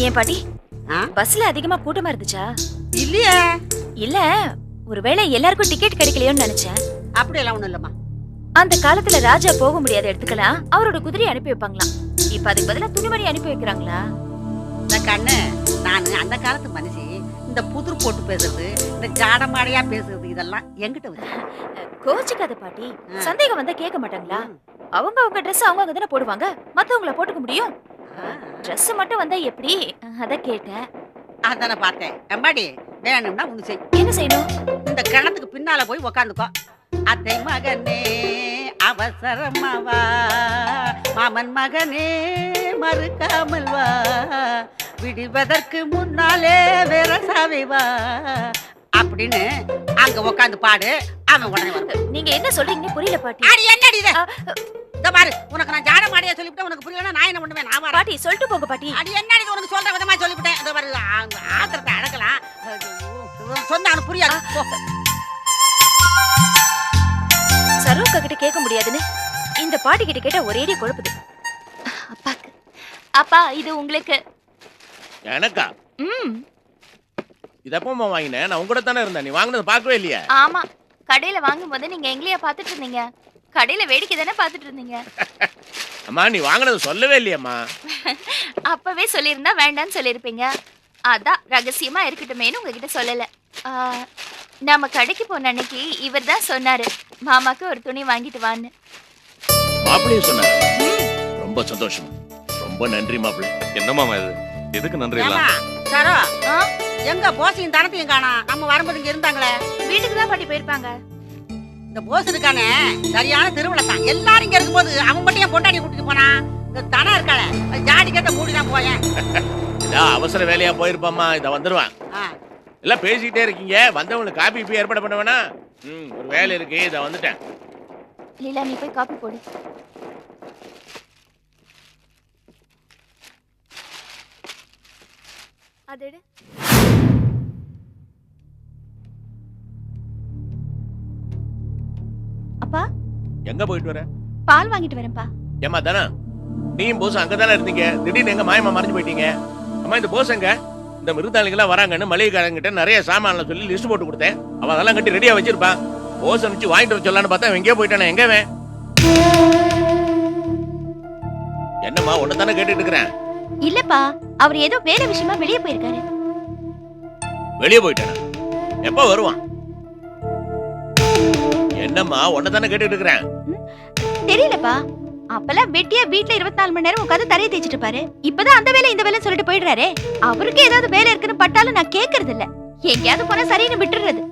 ஏன் பாட்டி பஸ்ல அதிகமா கூட்டமா இருந்துச்சா? இல்லையே. இல்ல, ஒருவேளை எல்லாருக்கும் டிக்கெட் கிடைக்கலையோன்னு நினைச்சேன். அப்படி எல்லாம் ஒண்ணும் இல்லம்மா. அந்த காலத்துல ராஜா போக முடியாத இடத்துக்கெல்லாம் அவரோட குதிரையை அனுப்பி வைப்பாங்களாம். இப்ப அதுக்கு பதிலா துணிமணி அனுப்பி வைக்கிறாங்களா? இந்த கண்ணு, நானு அந்த காலத்து மனுஷி. இந்த புதிர் போட்டு பேசுறது, இந்த ஜாடமாடையா பேசுறது, இதெல்லாம் எங்கிட்ட வந்து கோச்சிக்காத பாட்டி. சந்தேகம் வந்தா கேட்க மாட்டாங்களா? அவங்க அவங்க ட்ரெஸ் அவங்க தானே போடுவாங்க, மத்தவங்கள போட்டுக்க முடியும். ட்ரெஸ் மட்டும் வந்தா எப்படி? அத கேட்டேன். அதானே பார்த்தேன். எம்பாடி, வேணும்னா ஒண்ணு செய். என்ன செய்யணும்? இந்த கிணத்துக்கு பின்னால போய் உக்காந்துக்கோ. அத்தை மகனே அவசரமா வா, மாமன் மகனே மறுக்காமல் வா, விடுவதற்கு முன்னாலே வேறசாவே வா அப்படின்னு அங்க உக்காந்து பாடு. அவன் உடனே வருது. நீங்க என்ன சொல்றீங்கன்னு புரியல பாட்டி. அடி என்னடி இது? இந்த பாரு, உனக்கு நான் ஜாட மாடியா சொல்லிவிட்டேன். உனக்கு புரியலன்னா நான் என்ன பண்ணுவேன்? நான் வரேன். பாட்டி சொல்லிட்டு போங்க பாட்டி. அடி என்னடி இது? உனக்கு சொல்ற விதமா சொல்லிவிட்டேன். இந்த பாரு, ஆத்திரத்தை அடக்கலாம். சொன்னா அவனுக்கு புரியாது. சரோக்கா கிட்ட கேட்க முடியாதுன்னு இந்த பாட்டி கிட்ட கேட்டா ஒரேடி குழப்புது. அப்பாக்கு. அப்பா, இது உங்களுக்கு. எனக்கா? இதப்பமா வாங்கினேன். நான் உங்ககிட்ட தானே இருந்தேன். நீ வாங்கினது பார்க்கவே இல்லையா? ஆமா, கடையில வாங்கும் போது நீங்க எங்களையா பாத்துட்டு இருந்தீங்க? கடையில வேடிக்கை தானே பாத்துட்டு இருந்தீங்க. அம்மா, நீ வாங்கினது சொல்லவே இல்லையம்மா. அப்பவே சொல்லியிருந்தா வேண்டான்னு சொல்லியிருப்பீங்க. அதான் ரகசியமா இருக்கட்டுமேனு உங்ககிட்ட சொல்லல. நாம கடைக்கு போன அன்னைக்கு இவர் தான் சொன்னாரு, மாமாக்கு ஒரு துணி வாங்கிட்டு வான்னு. மாப்பிள்ளையே சொன்னாரு. ரொம்ப சந்தோஷம். ரொம்ப நன்றி மாப்பிள்ளை. என்ன மாமா இது? எதுக்கு நன்றி இல்ல? சரோ, எங்க போஸையும் தனத்தையும் காணா? நம்ம வரும்போது இங்க இருந்தாங்களே. வீட்டுக்கு தான் பாட்டி போயிருப்பாங்க. இந்த போஸ் இருக்கானே, சரியான திருவிழா தான். எல்லாரும் இங்க இருக்கும்போது அவன் மட்டும் ஏன் பொண்டாடி கூட்டிட்டு போனா? இந்த தனம் இருக்காள, ஜாடி கேட்ட மூடிதான் போயேன். அவசர வேலையா போயிருப்பாமா. இத வந்துருவான். எல்லாம் பேசிக்கிட்டே இருக்கீங்க. வந்தவங்களுக்கு காபி போய் ஏற்பாடு பண்ண வேணா? ஒரு வேலை இருக்கு. இத வந்துட்டேன். லீலா, நீ போய் காபி போடு. அதேடு. அப்பா, எங்க போயிட்டு வர? பால் வாங்கிட்டு வரேன்ப்பா. ஏமா தானே, நீயும் போஸ் அங்கதானே இருந்தீங்க. திடீர்னு எங்க மாயமா மறைஞ்சு போயிட்டீங்க. அம்மா, இந்த போஸ் எங்க? இந்த மிருதாளிகளாம் வராங்கன்னு மளிகைக்காரங்கிட்ட நிறைய சாமான்ல சொல்லி லிஸ்ட் போட்டு கொடுத்தேன். அவன் அதெல்லாம் கட்டி ரெடியா வச்சிருப்பான். போஸ் அனுப்பிச்சு வாங்கிட்டு வர சொல்லலான்னு பார்த்தா எங்கேயோ போயிட்டானே. எங்க அவன்? என்னம்மா, ஒன்னு தானே கேட்டுட்டு இருக்கிறேன். இல்லப்பா, அவர் ஏதோ வேற விஷயமா வெளியே போயிருக்காரு. வெளியே போயிட்டானா? எப்ப வருவான்? என்னம்மா, ஒன்னு தானே கேட்டுட்டு இருக்கிறேன். தெரியலப்பா. அப்பெல்லாம் வெட்டியா வீட்ல 24 மணி நேரம் உட்காந்து தரையை தேய்ச்சிட்டு இருப்பாரு. இப்பதான் அந்த வேலை இந்த வேலை சொல்லிட்டு போயிடுறாரு. அவருக்கு ஏதாவது வேலை இருக்குன்னு பட்டாலும் நான் கேக்குறது இல்ல. எங்கேயாவது போனா சரின்னு விட்டுறது.